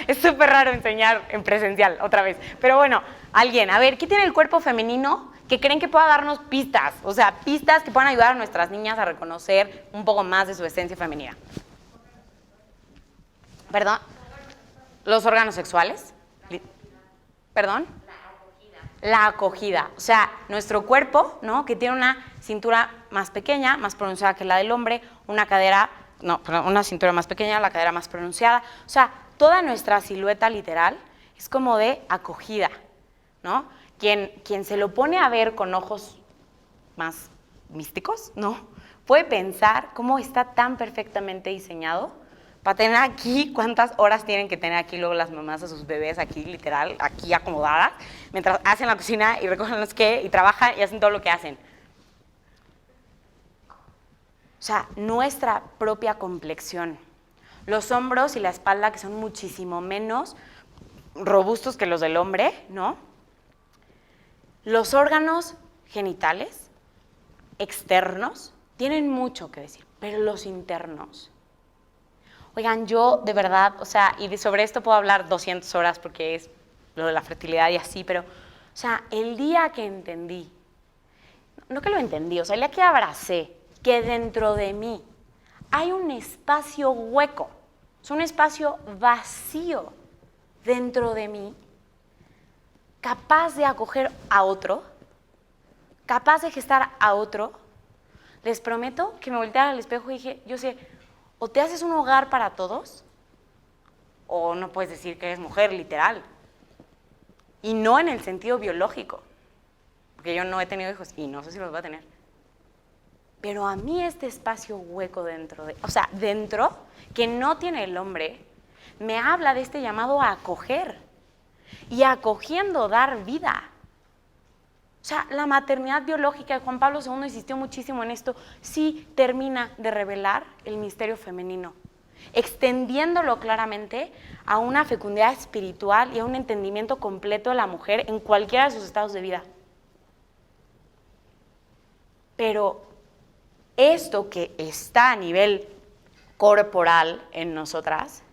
Es súper raro enseñar en presencial otra vez. Pero bueno, alguien, a ver, ¿qué tiene el cuerpo femenino que creen que pueda darnos pistas? O sea, pistas que puedan ayudar a nuestras niñas a reconocer un poco más de su esencia femenina. ¿Perdón? ¿Los órganos sexuales? ¿Perdón? La acogida. O sea, nuestro cuerpo, ¿no? Que tiene una cintura más pequeña, más pronunciada que la del hombre, una cadera, no, perdón, una cintura más pequeña, la cadera más pronunciada. O sea, toda nuestra silueta literal es como de acogida, ¿no? Quien se lo pone a ver con ojos más místicos, ¿no? Puede pensar cómo está tan perfectamente diseñado para tener aquí, cuántas horas tienen que tener aquí luego las mamás a sus bebés aquí, literal, aquí acomodadas, mientras hacen la cocina y recogen los que, y trabajan y hacen todo lo que hacen. O sea, nuestra propia complexión. Los hombros y la espalda, que son muchísimo menos robustos que los del hombre, ¿no? Los órganos genitales externos tienen mucho que decir, pero los internos. Oigan, yo de verdad, o sea, y sobre esto puedo hablar 200 horas porque es lo de la fertilidad y así, pero, o sea, el día que entendí, no que lo entendí, o sea, el día que abracé que dentro de mí hay un espacio hueco, es un espacio vacío dentro de mí, capaz de acoger a otro, capaz de gestar a otro, les prometo que me volteé al espejo y dije, yo sé, o te haces un hogar para todos, o no puedes decir que eres mujer, literal. Y no en el sentido biológico, porque yo no he tenido hijos y no sé si los voy a tener. Pero a mí este espacio hueco dentro, o sea, dentro, que no tiene el hombre, me habla de este llamado a acoger. Y acogiendo dar vida. O sea, la maternidad biológica de Juan Pablo II insistió muchísimo en esto, sí termina de revelar el misterio femenino, extendiéndolo claramente a una fecundidad espiritual y a un entendimiento completo de la mujer en cualquiera de sus estados de vida. Pero esto que está a nivel corporal en nosotras,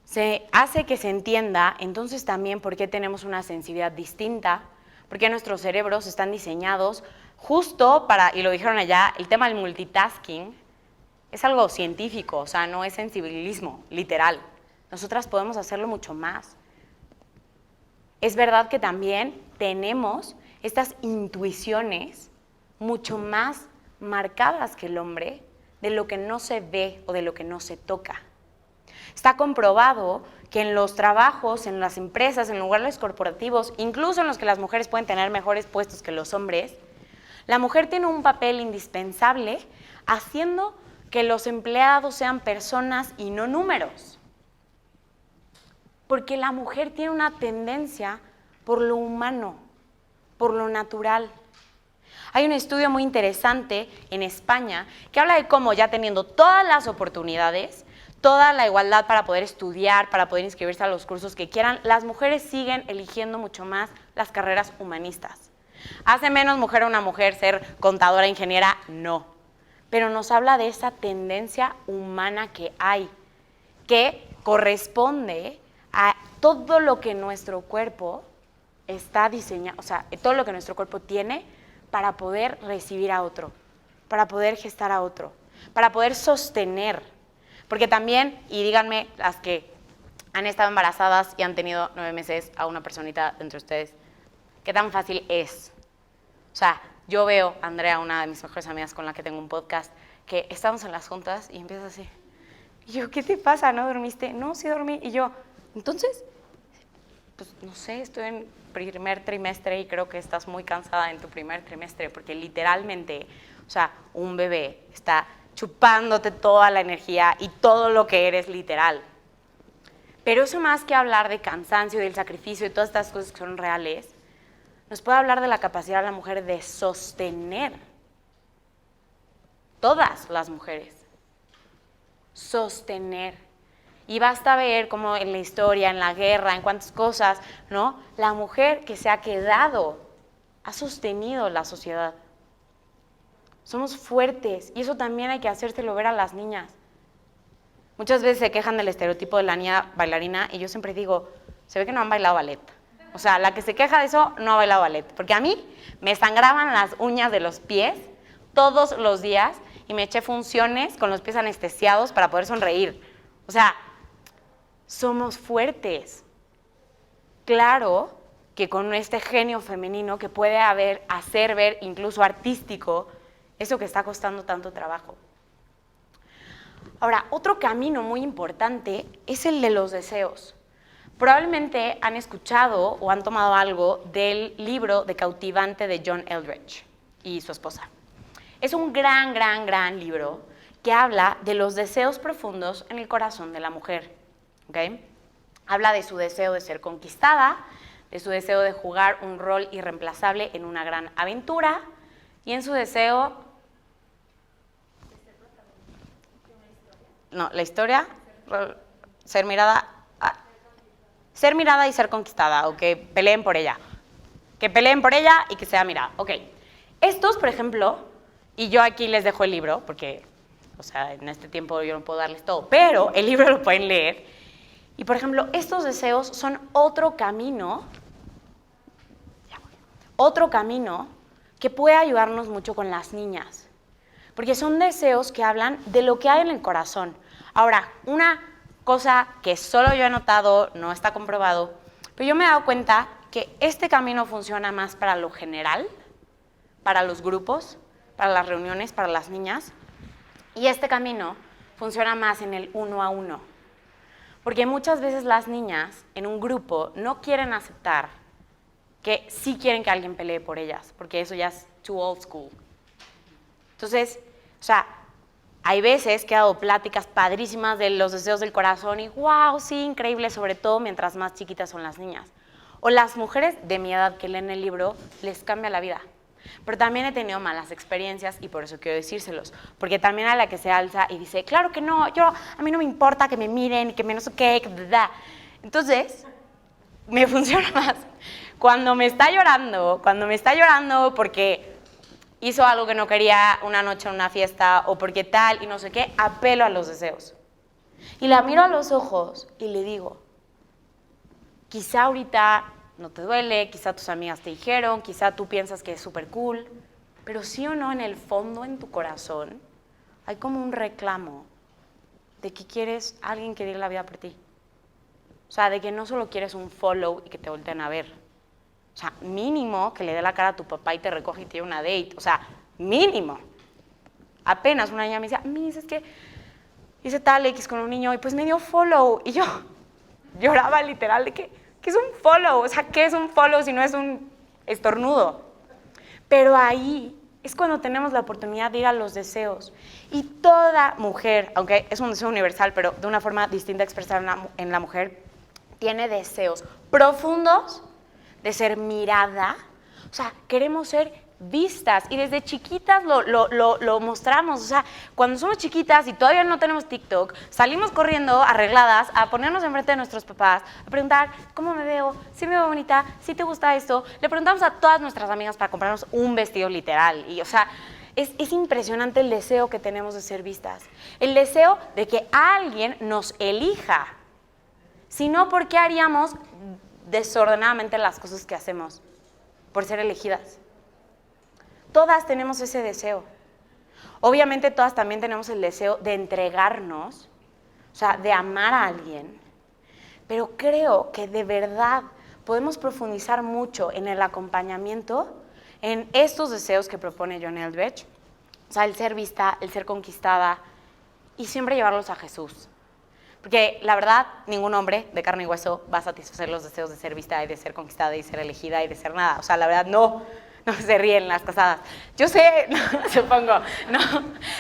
se hace que se entienda entonces también por qué tenemos una sensibilidad distinta, porque nuestros cerebros están diseñados justo para, y lo dijeron allá, el tema del multitasking es algo científico, o sea, no es sensibilismo, literal. Nosotras podemos hacerlo mucho más. Es verdad que también tenemos estas intuiciones mucho más marcadas que el hombre de lo que no se ve o de lo que no se toca. Está comprobado que en los trabajos, en las empresas, en lugares corporativos, incluso en los que las mujeres pueden tener mejores puestos que los hombres, la mujer tiene un papel indispensable haciendo que los empleados sean personas y no números. Porque la mujer tiene una tendencia por lo humano, por lo natural. Hay un estudio muy interesante en España que habla de cómo ya teniendo todas las oportunidades, toda la igualdad para poder estudiar, para poder inscribirse a los cursos que quieran, las mujeres siguen eligiendo mucho más las carreras humanistas. ¿Hace menos mujer a una mujer ser contadora, ingeniera? No. Pero nos habla de esa tendencia humana que hay, que corresponde a todo lo que nuestro cuerpo está diseñado, o sea, todo lo que nuestro cuerpo tiene para poder recibir a otro, para poder gestar a otro, para poder sostener. Porque también, y díganme las que han estado embarazadas y han tenido 9 meses a una personita entre ustedes, ¿qué tan fácil es? O sea, yo veo a Andrea, una de mis mejores amigas con la que tengo un podcast, que estamos en las juntas y empieza así. Y yo, ¿qué te pasa? ¿No dormiste? No, sí dormí. Y yo, entonces, pues no sé, estoy en primer trimestre y creo que estás muy cansada en tu primer trimestre, porque literalmente, o sea, un bebé está chupándote toda la energía y todo lo que eres literal. Pero eso más que hablar de cansancio, del sacrificio y todas estas cosas que son reales, nos puede hablar de la capacidad de la mujer de sostener. Todas las mujeres. Sostener. Y basta ver cómo en la historia, en la guerra, en cuántas cosas, ¿no? La mujer que se ha quedado ha sostenido la sociedad. Somos fuertes y eso también hay que hacérselo ver a las niñas. Muchas veces se quejan del estereotipo de la niña bailarina y yo siempre digo, se ve que no han bailado ballet. O sea, la que se queja de eso no ha bailado ballet. Porque a mí me sangraban las uñas de los pies todos los días y me eché funciones con los pies anestesiados para poder sonreír. O sea, somos fuertes. Claro que con este genio femenino que puede hacer ver, incluso artístico, eso que está costando tanto trabajo. Ahora, otro camino muy importante es el de los deseos. Probablemente han escuchado o han tomado algo del libro de Cautivante de John Eldredge y su esposa. Es un gran libro que habla de los deseos profundos en el corazón de la mujer. ¿Okay? Habla de su deseo de ser conquistada, de su deseo de jugar un rol irreemplazable en una gran aventura y en su deseo... No, la historia, ser mirada y ser conquistada, o que peleen por ella. Que peleen por ella y que sea mirada. Ok. Estos, por ejemplo, y yo aquí les dejo el libro, porque, o sea, en este tiempo yo no puedo darles todo, pero el libro lo pueden leer. Y, por ejemplo, estos deseos son otro camino que puede ayudarnos mucho con las niñas. Porque son deseos que hablan de lo que hay en el corazón. Ahora, una cosa que solo yo he notado, no está comprobado, pero yo me he dado cuenta que este camino funciona más para lo general, para los grupos, para las reuniones, para las niñas, y este camino funciona más en el 1 a 1. Porque muchas veces las niñas en un grupo no quieren aceptar que sí quieren que alguien pelee por ellas, porque eso ya es too old school. Entonces, o sea, hay veces que he dado pláticas padrísimas de los deseos del corazón y wow, sí, increíble, sobre todo mientras más chiquitas son las niñas. O las mujeres de mi edad que leen el libro, les cambia la vida. Pero también he tenido malas experiencias y por eso quiero decírselos. Porque también a la que se alza y dice, claro que no, a mí no me importa que me miren y que me no sé qué, que da. Entonces, me funciona más cuando me está llorando porque hizo algo que no quería una noche en una fiesta o porque tal y no sé qué, apelo a los deseos. Y la miro a los ojos y le digo, quizá ahorita no te duele, quizá tus amigas te dijeron, quizá tú piensas que es súper cool, pero sí o no, en el fondo, en tu corazón, hay como un reclamo de que quieres a alguien que dé la vida por ti. O sea, de que no solo quieres un follow y que te volteen a ver. O sea, mínimo que le dé la cara a tu papá y te recoge y te lleve una date. O sea, mínimo. Apenas una niña me dice, Miss, es que hice tal X con un niño y pues me dio follow. Y yo lloraba literal de que, ¿qué es un follow? O sea, ¿qué es un follow si no es un estornudo? Pero ahí es cuando tenemos la oportunidad de ir a los deseos. Y toda mujer, aunque es un deseo universal, pero de una forma distinta expresada en la mujer, tiene deseos profundos de ser mirada, o sea, queremos ser vistas y desde chiquitas lo mostramos, o sea, cuando somos chiquitas y todavía no tenemos TikTok, salimos corriendo arregladas a ponernos enfrente de nuestros papás, a preguntar, ¿cómo me veo? ¿Sí me veo bonita? ¿Sí te gusta esto? Le preguntamos a todas nuestras amigas para comprarnos un vestido literal y, o sea, es impresionante el deseo que tenemos de ser vistas, el deseo de que alguien nos elija, si no, ¿por qué haríamos desordenadamente las cosas que hacemos? Por ser elegidas. Todas tenemos ese deseo. Obviamente todas también tenemos el deseo de entregarnos, o sea, de amar a alguien. Pero creo que de verdad podemos profundizar mucho en el acompañamiento, en estos deseos que propone John Eldredge, o sea, el ser vista, el ser conquistada, y siempre llevarlos a Jesús. Porque la verdad, ningún hombre de carne y hueso va a satisfacer los deseos de ser vista y de ser conquistada y ser elegida y de ser nada. O sea, la verdad, no. No, se ríen las casadas. Yo sé, supongo,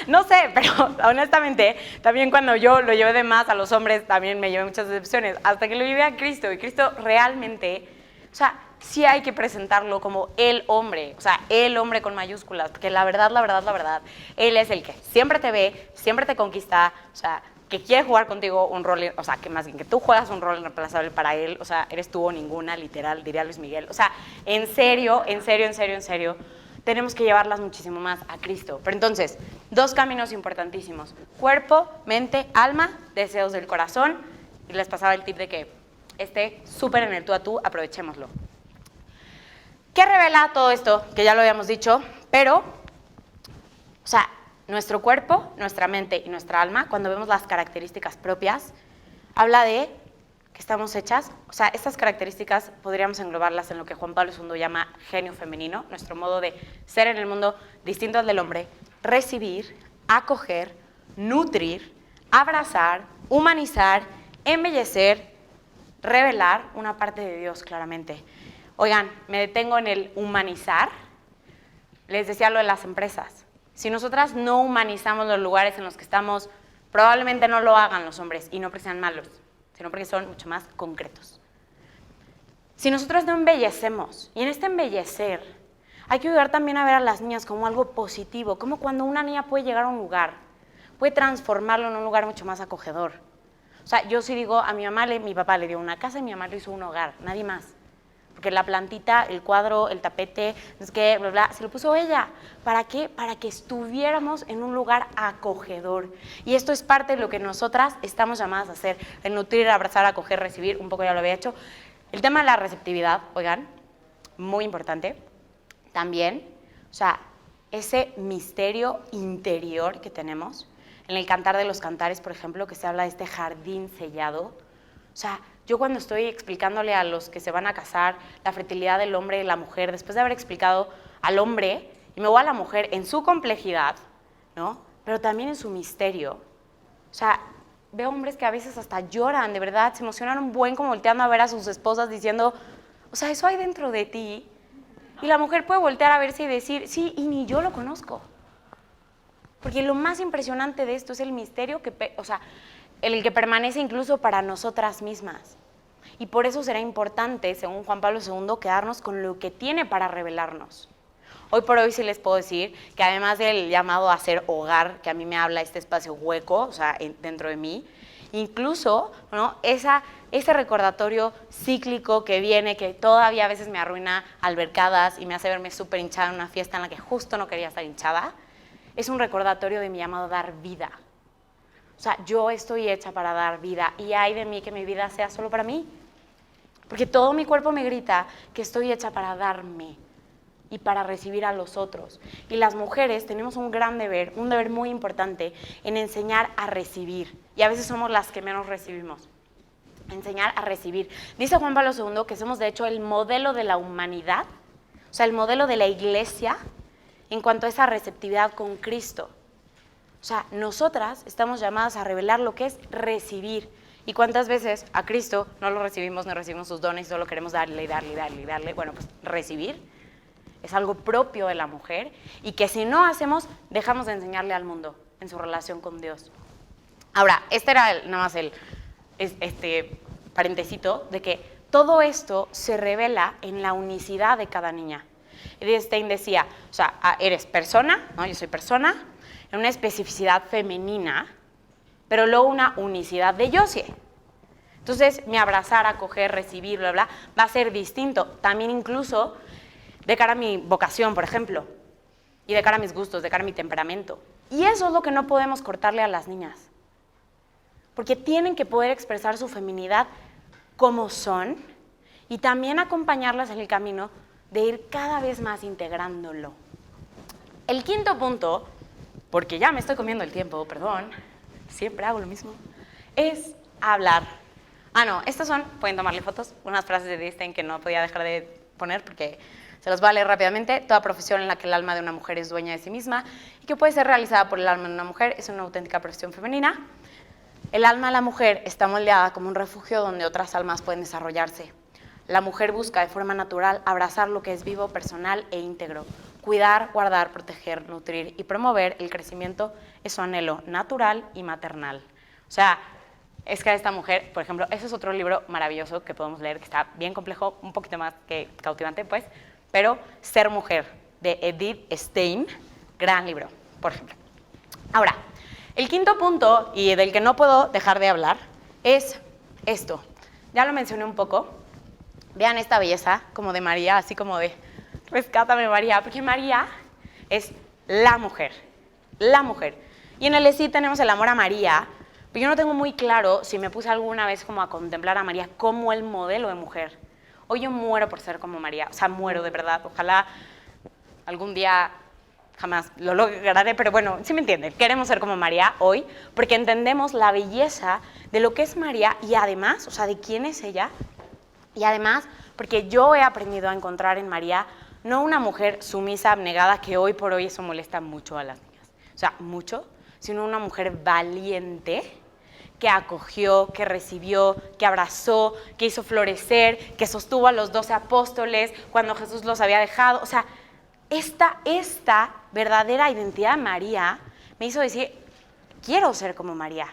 no sé, pero honestamente, también cuando yo lo llevé de más a los hombres, también me llevé muchas decepciones, hasta que lo llevé a Cristo, y Cristo realmente, o sea, sí hay que presentarlo como el hombre, o sea, el hombre con mayúsculas, porque la verdad, Él es el que siempre te ve, siempre te conquista, o sea, que quiere jugar contigo un rol, o sea, que más bien que tú juegas un rol irreemplazable para él, o sea, eres tú o ninguna, literal, diría Luis Miguel. O sea, en serio, tenemos que llevarlas muchísimo más a Cristo. Pero entonces, 2 caminos importantísimos: cuerpo, mente, alma, deseos del corazón. Y les pasaba el tip de que esté súper en el tú a tú, aprovechémoslo. ¿Qué revela todo esto? Que ya lo habíamos dicho, pero, o sea, nuestro cuerpo, nuestra mente y nuestra alma, cuando vemos las características propias, habla de que estamos hechas, o sea, estas características podríamos englobarlas en lo que Juan Pablo II llama genio femenino, nuestro modo de ser en el mundo distinto al del hombre: recibir, acoger, nutrir, abrazar, humanizar, embellecer, revelar una parte de Dios claramente. Oigan, me detengo en el humanizar. Les decía lo de las empresas. Si nosotras no humanizamos los lugares en los que estamos, probablemente no lo hagan los hombres, y no porque sean malos, sino porque son mucho más concretos. Si nosotros no embellecemos, y en este embellecer hay que ayudar también a ver a las niñas como algo positivo, como cuando una niña puede llegar a un lugar, puede transformarlo en un lugar mucho más acogedor. O sea, yo sí digo, a mi mamá, mi papá le dio una casa y mi mamá le hizo un hogar, nadie más. Porque la plantita, el cuadro, el tapete, es que, bla, bla, se lo puso ella. ¿Para qué? Para que estuviéramos en un lugar acogedor. Y esto es parte de lo que nosotras estamos llamadas a hacer: el nutrir, abrazar, acoger, recibir. Un poco ya lo había hecho. El tema de la receptividad, oigan, muy importante. También, o sea, ese misterio interior que tenemos. En el Cantar de los Cantares, por ejemplo, que se habla de este jardín sellado. O sea, yo cuando estoy explicándole a los que se van a casar la fertilidad del hombre y la mujer, después de haber explicado al hombre, y me voy a la mujer en su complejidad, ¿no? Pero también en su misterio. O sea, veo hombres que a veces hasta lloran, de verdad, se emocionan un buen como volteando a ver a sus esposas diciendo, o sea, eso hay dentro de ti. Y la mujer puede voltear a verse y decir, sí, y ni yo lo conozco. Porque lo más impresionante de esto es el misterio que, o sea, el que permanece incluso para nosotras mismas. Y por eso será importante, según Juan Pablo II, quedarnos con lo que tiene para revelarnos. Hoy por hoy sí les puedo decir que además del llamado a ser hogar, que a mí me habla este espacio hueco, o sea, dentro de mí, incluso, ¿no?, ese recordatorio cíclico que viene, que todavía a veces me arruina albercadas y me hace verme súper hinchada en una fiesta en la que justo no quería estar hinchada, es un recordatorio de mi llamado a dar vida. O sea, yo estoy hecha para dar vida, y ay de mí que mi vida sea solo para mí. Porque todo mi cuerpo me grita que estoy hecha para darme y para recibir a los otros. Y las mujeres tenemos un gran deber, un deber muy importante en enseñar a recibir. Y a veces somos las que menos recibimos. Enseñar a recibir. Dice Juan Pablo II que somos de hecho el modelo de la humanidad, o sea, el modelo de la iglesia en cuanto a esa receptividad con Cristo. O sea, nosotras estamos llamadas a revelar lo que es recibir. ¿Y cuántas veces a Cristo no lo recibimos, no recibimos sus dones y solo queremos darle y darle y darle y darle? Bueno, pues recibir es algo propio de la mujer, y que si no hacemos, dejamos de enseñarle al mundo en su relación con Dios. Ahora, este era nada más este parentesito de que todo esto se revela en la unicidad de cada niña. Edith Stein decía, o sea, eres persona, ¿no? Yo soy persona, en una especificidad femenina, pero luego una unicidad de yo sí. Entonces, mi abrazar, acoger, recibir, bla, bla, va a ser distinto. También incluso de cara a mi vocación, por ejemplo, y de cara a mis gustos, de cara a mi temperamento. Y eso es lo que no podemos cortarle a las niñas. Porque tienen que poder expresar su feminidad como son, y también acompañarlas en el camino de ir cada vez más integrándolo. El quinto punto, porque ya me estoy comiendo el tiempo, perdón, siempre hago lo mismo, es hablar. No, estas son, pueden tomarle fotos, unas frases de Einstein que no podía dejar de poner porque se los voy a leer rápidamente. Toda profesión en la que el alma de una mujer es dueña de sí misma y que puede ser realizada por el alma de una mujer es una auténtica profesión femenina. El alma de la mujer está moldeada como un refugio donde otras almas pueden desarrollarse. La mujer busca de forma natural abrazar lo que es vivo, personal e íntegro. Cuidar, guardar, proteger, nutrir y promover el crecimiento es su anhelo natural y maternal. O sea, es que esta mujer, por ejemplo, ese es otro libro maravilloso que podemos leer, que está bien complejo, un poquito más que cautivante, pues, pero Ser mujer, de Edith Stein, gran libro, por ejemplo. Ahora, el quinto punto, y del que no puedo dejar de hablar, es esto. Ya lo mencioné un poco. Vean esta belleza como de María, así como de, rescátame María, porque María es la mujer, la mujer. Y en el ESI tenemos el amor a María, pero yo no tengo muy claro si me puse alguna vez como a contemplar a María como el modelo de mujer. Hoy yo muero por ser como María, o sea, muero de verdad. Ojalá algún día jamás lo lograré, pero bueno, sí me entienden. Queremos ser como María hoy porque entendemos la belleza de lo que es María y además, o sea, de quién es ella. Y además, porque yo he aprendido a encontrar en María no una mujer sumisa, abnegada, que hoy por hoy eso molesta mucho a las niñas. O sea, mucho, sino una mujer valiente, que acogió, que recibió, que abrazó, que hizo florecer, que sostuvo a los 12 apóstoles cuando Jesús los había dejado. O sea, esta verdadera identidad de María me hizo decir, quiero ser como María.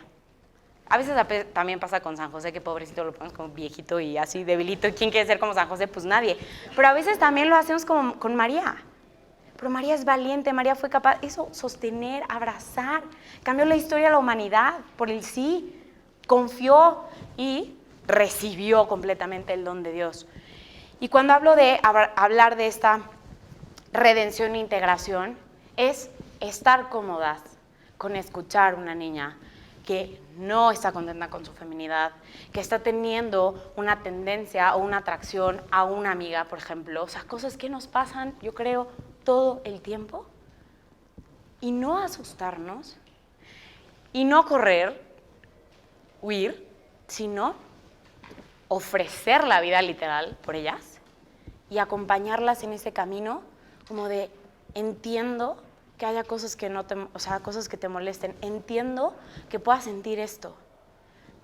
A veces también pasa con San José, que pobrecito lo ponemos como viejito y así debilito. ¿Quién quiere ser como San José? Pues nadie. Pero a veces también lo hacemos como con María. Pero María es valiente, María fue capaz de eso, sostener, abrazar. Cambió la historia de la humanidad por el sí. Confió y recibió completamente el don de Dios. Y cuando hablo de hablar de esta redención e integración, es estar cómodas con escuchar a una niña que no está contenta con su feminidad, que está teniendo una tendencia o una atracción a una amiga, por ejemplo. O sea, cosas que nos pasan, yo creo, todo el tiempo. Y no asustarnos, y no correr, huir, sino ofrecer la vida literal por ellas y acompañarlas en ese camino como de entiendo que haya cosas que no te, o sea, cosas que te molesten, entiendo que puedas sentir esto,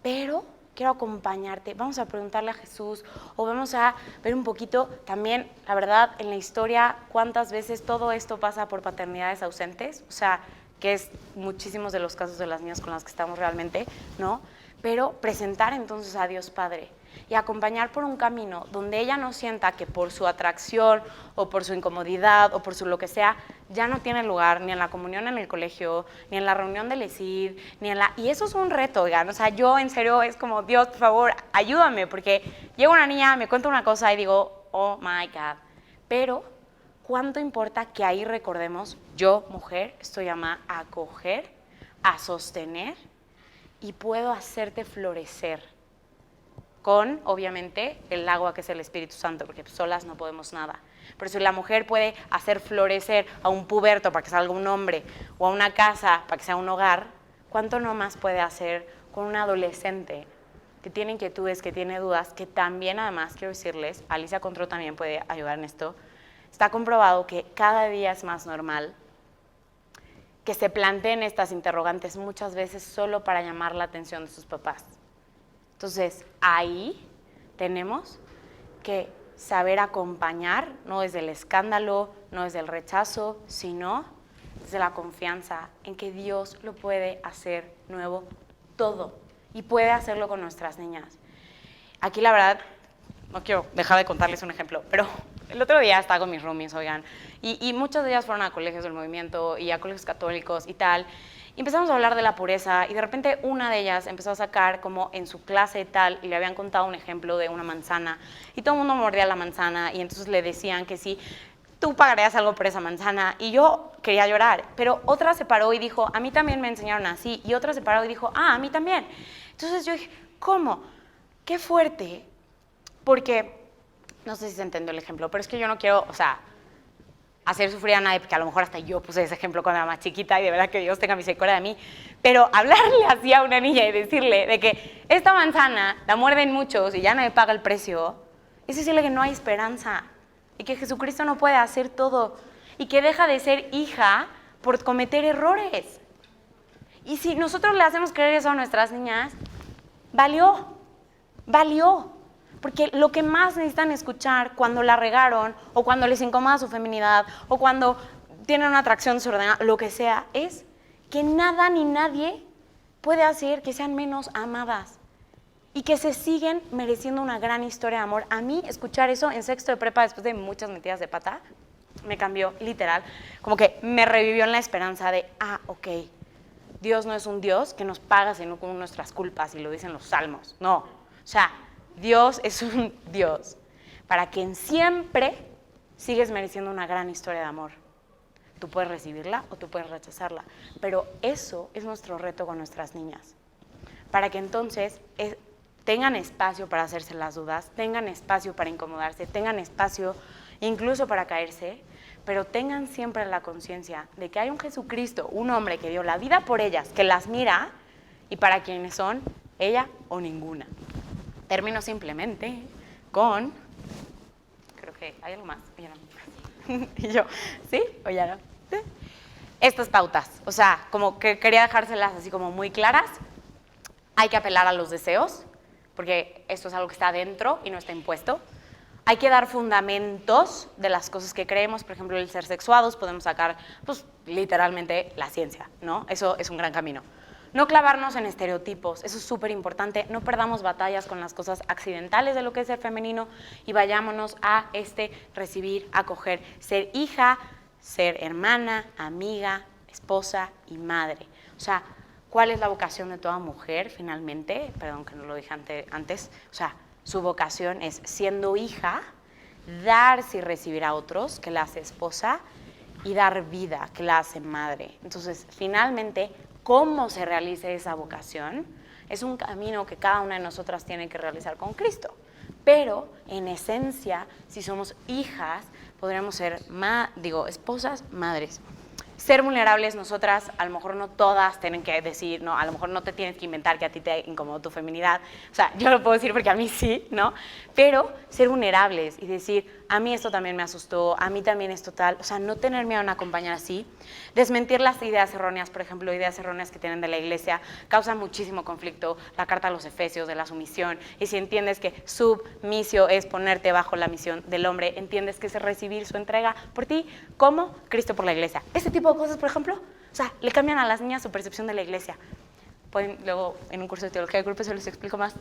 pero quiero acompañarte, vamos a preguntarle a Jesús o vamos a ver un poquito también, la verdad, en la historia, cuántas veces todo esto pasa por paternidades ausentes, o sea, que es muchísimos de los casos de las niñas con las que estamos realmente, ¿no? Pero presentar entonces a Dios Padre y acompañar por un camino donde ella no sienta que por su atracción o por su incomodidad o por su lo que sea, ya no tiene lugar ni en la comunión en el colegio, ni en la reunión del ESID, ni en la... Y eso es un reto, oigan, o sea, yo en serio es como, Dios, por favor, ayúdame, porque llega una niña, me cuenta una cosa y digo, oh my God, pero ¿cuánto importa que ahí recordemos, yo, mujer, estoy llamada a acoger, a sostener y puedo hacerte florecer con, obviamente, el agua que es el Espíritu Santo, porque solas no podemos nada. Pero si la mujer puede hacer florecer a un puberto para que salga un hombre o a una casa para que sea un hogar, ¿cuánto no más puede hacer con un adolescente que tiene inquietudes, que tiene dudas, que también además, quiero decirles, Alicia Contró también puede ayudar en esto, está comprobado que cada día es más normal que se planteen estas interrogantes muchas veces solo para llamar la atención de sus papás. Entonces, ahí tenemos que saber acompañar, no desde el escándalo, no desde el rechazo, sino desde la confianza en que Dios lo puede hacer nuevo todo y puede hacerlo con nuestras niñas. Aquí la verdad, no quiero dejar de contarles un ejemplo, pero el otro día estaba con mis roomies, oigan, y muchas de ellas fueron a colegios del movimiento y a colegios católicos y tal, y empezamos a hablar de la pureza y de repente una de ellas empezó a sacar como en su clase tal y le habían contado un ejemplo de una manzana y todo el mundo mordía la manzana y entonces le decían que sí, tú pagarías algo por esa manzana y yo quería llorar, pero otra se paró y dijo, a mí también me enseñaron así y otra se paró y dijo, a mí también. Entonces yo dije, ¿cómo? Qué fuerte, porque no sé si se entendió el ejemplo, pero es que yo no quiero, o sea, hacer sufrir a nadie, porque a lo mejor hasta yo puse ese ejemplo cuando era más chiquita y de verdad que Dios tenga misericordia de mí, pero hablarle así a una niña y decirle de que esta manzana la muerden muchos y ya nadie paga el precio, es decirle que no hay esperanza y que Jesucristo no puede hacer todo y que deja de ser hija por cometer errores. Y si nosotros le hacemos creer eso a nuestras niñas, valió. Porque lo que más necesitan escuchar cuando la regaron, o cuando les incomoda su feminidad, o cuando tienen una atracción desordenada, lo que sea, es que nada ni nadie puede hacer que sean menos amadas y que se siguen mereciendo una gran historia de amor. A mí, escuchar eso en sexto de prepa, después de muchas metidas de pata, me cambió literal, como que me revivió en la esperanza de, ok, Dios no es un Dios que nos paga sino con nuestras culpas, y lo dicen los salmos, no, o sea, Dios es un Dios para quien siempre sigues mereciendo una gran historia de amor. Tú puedes recibirla o tú puedes rechazarla, pero eso es nuestro reto con nuestras niñas, para que entonces tengan espacio para hacerse las dudas, tengan espacio para incomodarse, tengan espacio incluso para caerse, pero tengan siempre la conciencia de que hay un Jesucristo, un hombre que dio la vida por ellas, que las mira y para quienes son ella o ninguna. Termino simplemente con, creo que hay algo más, o ya no. Y yo, ¿sí? ¿O ya no? ¿Sí? Estas pautas, o sea, como que quería dejárselas así como muy claras. Hay que apelar a los deseos, porque esto es algo que está adentro y no está impuesto. Hay que dar fundamentos de las cosas que creemos, por ejemplo, el ser sexuados, podemos sacar, pues, literalmente la ciencia, ¿no? Eso es un gran camino. No clavarnos en estereotipos, eso es súper importante. No perdamos batallas con las cosas accidentales de lo que es ser femenino y vayámonos a recibir, acoger, ser hija, ser hermana, amiga, esposa y madre. O sea, ¿cuál es la vocación de toda mujer finalmente? Perdón que no lo dije antes. O sea, su vocación es, siendo hija, darse y recibir a otros, que la hace esposa, y dar vida, que la hace madre. Entonces, finalmente, ¿cómo se realiza esa vocación? Es un camino que cada una de nosotras tiene que realizar con Cristo. Pero, en esencia, si somos hijas, podremos ser, esposas, madres. Ser vulnerables, nosotras, a lo mejor no todas tienen que decir, no, a lo mejor no te tienes que inventar que a ti te incomodó tu feminidad, o sea, yo lo puedo decir porque a mí sí, ¿no? Pero ser vulnerables y decir, a mí esto también me asustó, a mí también esto tal, o sea, no tener miedo a una compañera así, desmentir las ideas erróneas, por ejemplo, ideas erróneas que tienen de la iglesia, causan muchísimo conflicto, la carta a los Efesios de la sumisión, y si entiendes que submisio es ponerte bajo la misión del hombre, entiendes que es recibir su entrega por ti, como Cristo por la iglesia. Ese tipo de cosas, por ejemplo, o sea, le cambian a las niñas su percepción de la iglesia. Pueden, luego, en un curso de teología de grupo se los explico más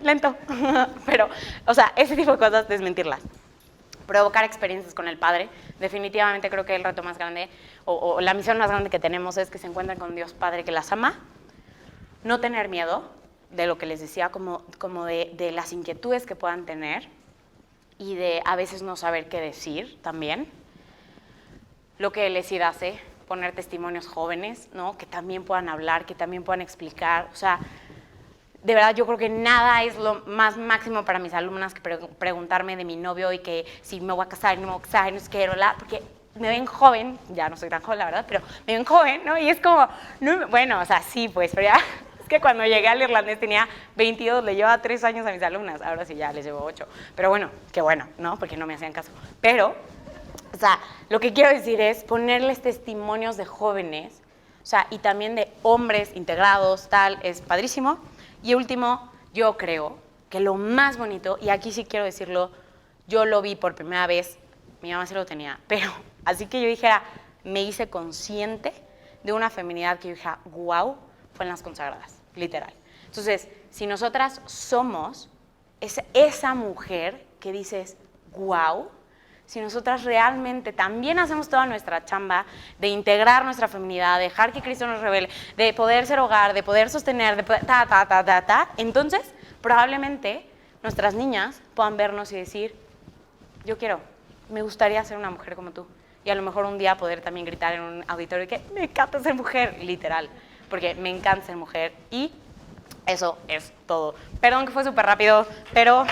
lento, pero, o sea, ese tipo de cosas, desmentirlas. Provocar experiencias con el Padre. Definitivamente creo que el reto más grande, o la misión más grande que tenemos es que se encuentren con Dios Padre que las ama. No tener miedo de lo que les decía, como de las inquietudes que puedan tener y de a veces no saber qué decir también. Lo que Leslie hace, poner testimonios jóvenes, ¿no? Que también puedan hablar, que también puedan explicar. O sea, de verdad yo creo que nada es lo más máximo para mis alumnas que preguntarme de mi novio y que si me voy a casar, no me voy a casar, no sé qué, porque me ven joven, ya no soy tan joven la verdad, pero me ven joven, ¿no? Y es como, no, bueno, o sea, sí, pues, pero ya, es que cuando llegué al irlandés tenía 22, le llevaba 3 años a mis alumnas, ahora sí ya les llevo 8, pero bueno, qué bueno, ¿no? Porque no me hacían caso, pero, o sea, lo que quiero decir es ponerles testimonios de jóvenes, o sea, y también de hombres integrados, tal, es padrísimo. Y último, yo creo que lo más bonito, y aquí sí quiero decirlo, yo lo vi por primera vez, mi mamá sí lo tenía, pero así que yo dijera, me hice consciente de una feminidad que yo dije, wow, fue en las consagradas, literal. Entonces, si nosotras somos esa mujer que dices, wow, si nosotras realmente también hacemos toda nuestra chamba de integrar nuestra feminidad, de dejar que Cristo nos revele, de poder ser hogar, de poder sostener, de poder entonces probablemente nuestras niñas puedan vernos y decir, yo quiero, me gustaría ser una mujer como tú. Y a lo mejor un día poder también gritar en un auditorio que me encanta ser mujer, literal, porque me encanta ser mujer y eso es todo. Perdón que fue súper rápido, pero...